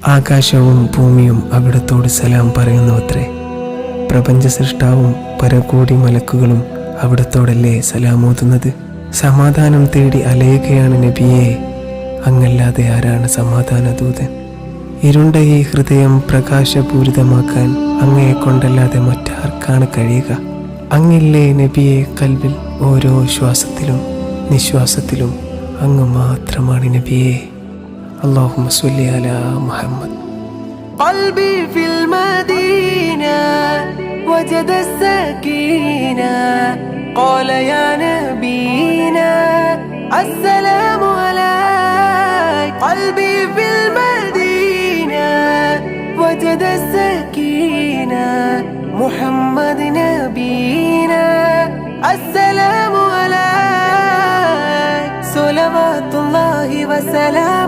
ആകാശവും ഭൂമിയും അവിടത്തോട് സലാം പറയുന്നുവത്രേ. പ്രപഞ്ച സൃഷ്ടാവും പരകോടി മലക്കുകളും അവിടത്തോടല്ലേ സലാമോതുന്നത്. സമാധാനം തേടി അലയുകയാണ് നബിയെ, അങ്ങല്ലാതെ ആരാണ് സമാധാന ദൂതൻ? ഇരുണ്ട ഈ ഹൃദയം പ്രകാശപൂരിതമാക്കാൻ അങ്ങയെ കൊണ്ടല്ലാതെ മറ്റാർക്കാണ് കഴിയുക? അങ്ങില്ലേ നബിയെ കൽബിൽ ഓരോ ശ്വാസത്തിലും നിശ്വാസത്തിലും അങ്ങ് മാത്രമാണ് നബിയെ. اللهم صل على محمد. قلبي في المدينة وجد السكينة قال يا نبينا السلام عليك. قلبي في المدينة وجد السكينة محمد نبينا السلام عليك. صلوات الله وسلامه